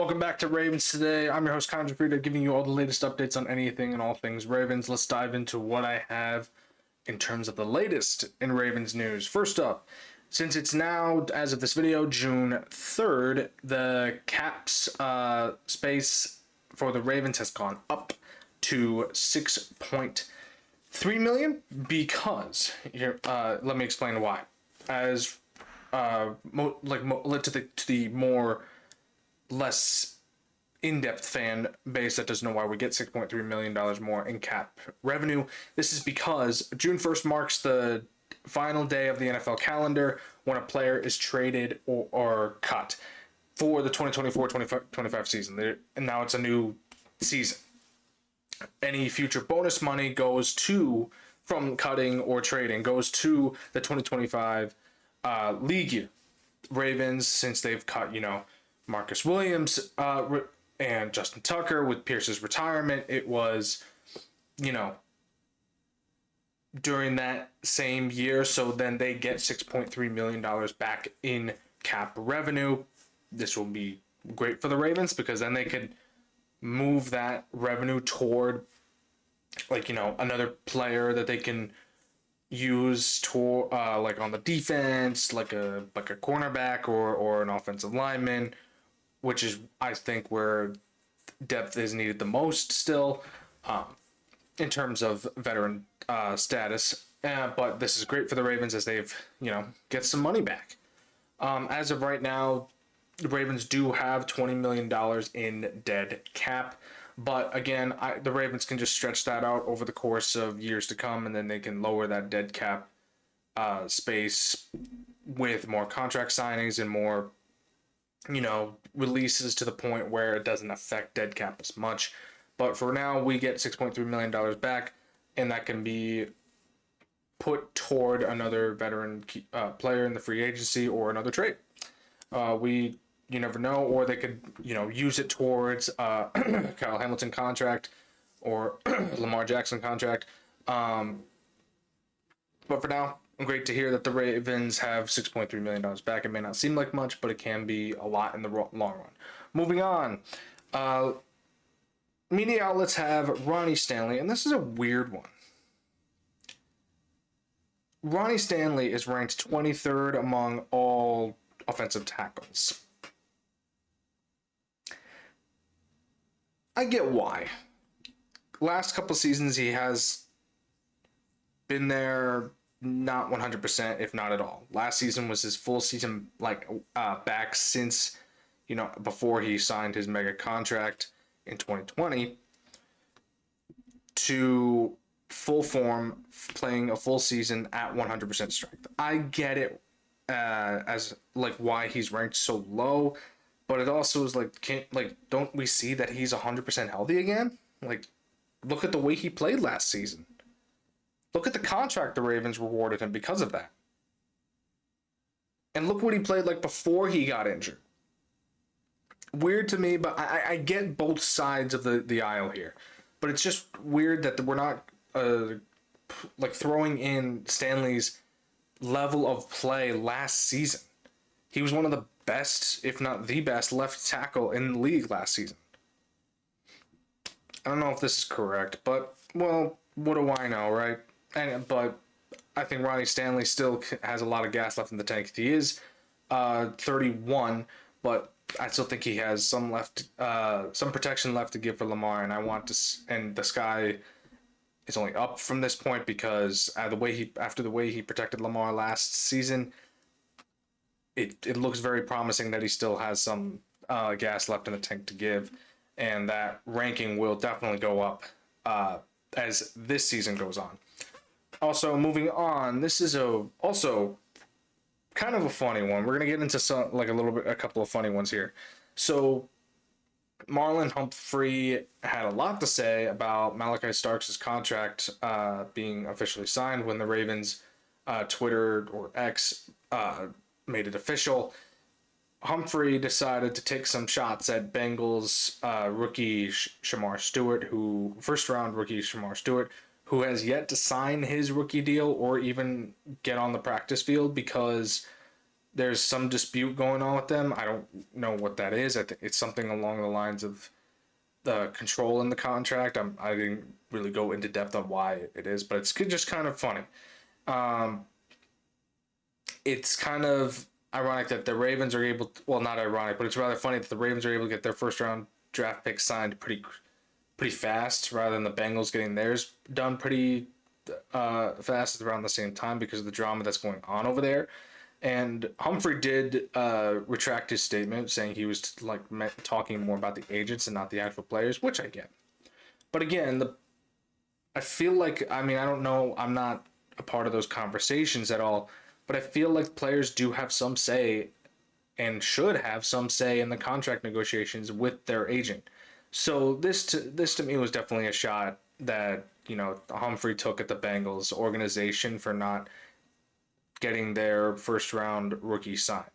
Welcome back to Ravens Today. I'm your host, Connor Gioffreda, giving you all the latest updates on anything and all things Ravens. Let's dive into what I have in terms of the latest in Ravens news. First up, since it's now, as of this video, June 3rd, the cap's space for the Ravens has gone up to $6.3 million because, here, let me explain why. As to the more less in-depth fan base that doesn't know why we get $6.3 million more in cap revenue. This is because June 1st marks the final day of the NFL calendar when a player is traded or cut for the 2024-25 season. And now it's a new season. Any future bonus money goes from cutting or trading, goes to the 2025 league year. Ravens, since they've cut, Marcus Williams and Justin Tucker with Pierce's retirement, it was, during that same year. So then they get $6.3 million back in cap revenue. This will be great for the Ravens because then they could move that revenue toward, another player that they can use to on the defense, like a cornerback or an offensive lineman, which is, I think, where depth is needed the most still, in terms of veteran status. But this is great for the Ravens as they've, get some money back. As of right now, the Ravens do have $20 million in dead cap. But again, the Ravens can just stretch that out over the course of years to come, and then they can lower that dead cap space with more contract signings and more releases to the point where it doesn't affect dead cap as much. But for now, we get $6.3 million back, and that can be put toward another veteran player in the free agency or another trade. You never know, or they could, use it towards Kyle Hamilton contract or Lamar Jackson contract. But for now, great to hear that the Ravens have $6.3 million back. It may not seem like much, but it can be a lot in the long run. Moving on. Media outlets have Ronnie Stanley, and this is a weird one. Ronnie Stanley is ranked 23rd among all offensive tackles. I get why. Last couple seasons, he has been there not 100%, if not at all. Last season was his full season, back since, before he signed his mega contract in 2020 to full form, playing a full season at 100% strength. I get it as why he's ranked so low, but it also is don't we see that he's 100% healthy again? Look at the way he played last season. Look at the contract the Ravens rewarded him because of that. And look what he played like before he got injured. Weird to me, but I get both sides of the aisle here. But it's just weird that we're not throwing in Stanley's level of play last season. He was one of the best, if not the best, left tackle in the league last season. I don't know if this is correct, but, well, what do I know, right? But I think Ronnie Stanley still has a lot of gas left in the tank. He is 31, but I still think he has some protection left to give for Lamar, and and the sky is only up from this point because after the way he protected Lamar last season, it looks very promising that he still has some gas left in the tank to give, and that ranking will definitely go up as this season goes on. Also, moving on, this is also kind of a funny one. We're gonna get into a couple of funny ones here. So, Marlon Humphrey had a lot to say about Malachi Starks' contract being officially signed when the Ravens Twitter or X made it official. Humphrey decided to take some shots at Bengals rookie Shamar Stewart, first-round rookie Shamar Stewart, who has yet to sign his rookie deal or even get on the practice field because there's some dispute going on with them. I don't know what that is. I think it's something along the lines of the control in the contract. I didn't really go into depth on why it is, but it's just kind of funny. Um, it's kind of ironic that the Ravens are able to, well, not ironic, but it's rather funny that the Ravens are able to get their first round draft pick signed pretty fast, rather than the Bengals getting theirs done pretty fast around the same time because of the drama that's going on over there. And Humphrey did retract his statement, saying he was like talking more about the agents and not the actual players, which I get. But again, I feel like, I mean, I don't know, I'm not a part of those conversations at all, but I feel like players do have some say and should have some say in the contract negotiations with their agent. So this to me was definitely a shot that, Humphrey took at the Bengals organization for not getting their first round rookie signed.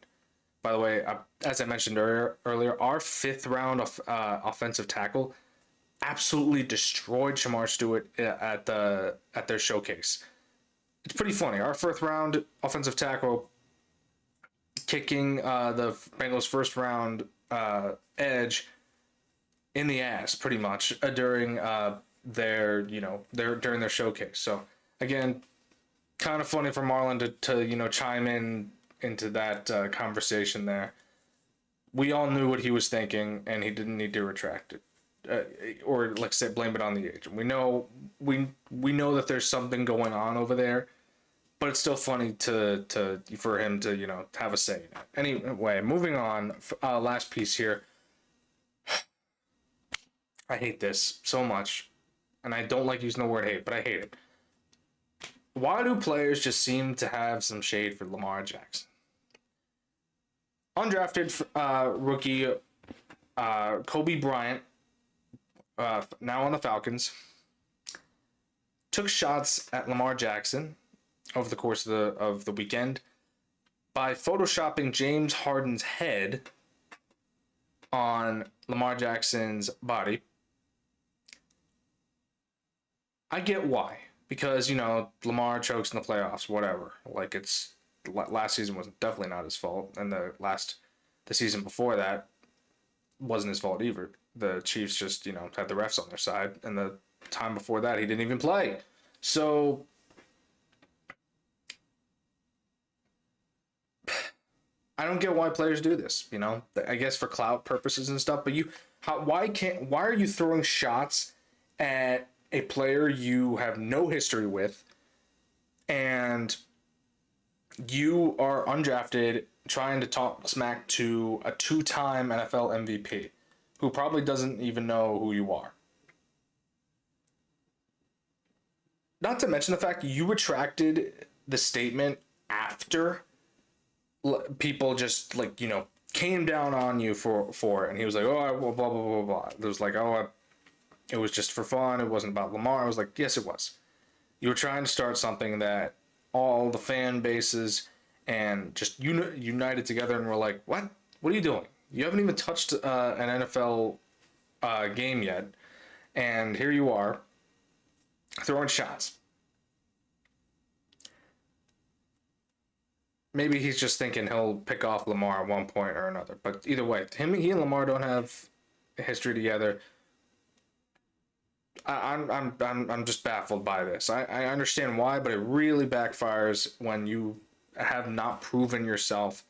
By the way, as I mentioned earlier, our fifth round of offensive tackle absolutely destroyed Shamar Stewart at their showcase. It's pretty funny. Our fourth round offensive tackle kicking the Bengals first round edge in the ass, pretty much during during their showcase. So again, kind of funny for Marlon to chime in into that conversation there. We all knew what he was thinking, and he didn't need to retract it, or like say blame it on the agent. We know that there's something going on over there, but it's still funny for him to have a say in it. Anyway, moving on. Last piece here. I hate this so much, and I don't like using the word hate, but I hate it. Why do players just seem to have some shade for Lamar Jackson? Undrafted rookie Kobe Bryant, now on the Falcons, took shots at Lamar Jackson over the course of the weekend by photoshopping James Harden's head on Lamar Jackson's body. I get why. Because, Lamar chokes in the playoffs, whatever. Like, last season was definitely not his fault. And the season before that wasn't his fault either. The Chiefs just, had the refs on their side. And the time before that, he didn't even play. So, I don't get why players do this, I guess for clout purposes and stuff. But why are you throwing shots at a player you have no history with, and you are undrafted trying to talk smack to a two-time NFL MVP who probably doesn't even know who you are? Not to mention the fact you retracted the statement after people just came down on you for it, and he was like, oh, blah blah blah blah blah. It was like, oh, it was just for fun. It wasn't about Lamar. I was like, yes, it was. You were trying to start something that all the fan bases and just united together and were like, what? What are you doing? You haven't even touched an NFL game yet, and here you are throwing shots. Maybe he's just thinking he'll pick off Lamar at one point or another. But either way, he and Lamar don't have a history together. I'm just baffled by this. I understand why, but it really backfires when you have not proven yourself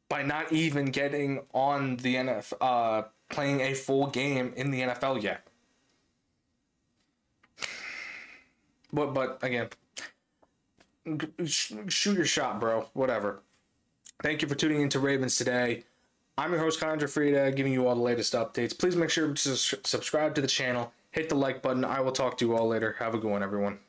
by not even getting on the NFL, playing a full game in the NFL yet. But again, shoot your shot, bro. Whatever. Thank you for tuning into Ravens today. I'm your host, Connor Gioffreda, giving you all the latest updates. Please make sure to subscribe to the channel, hit the like button. I will talk to you all later. Have a good one, everyone.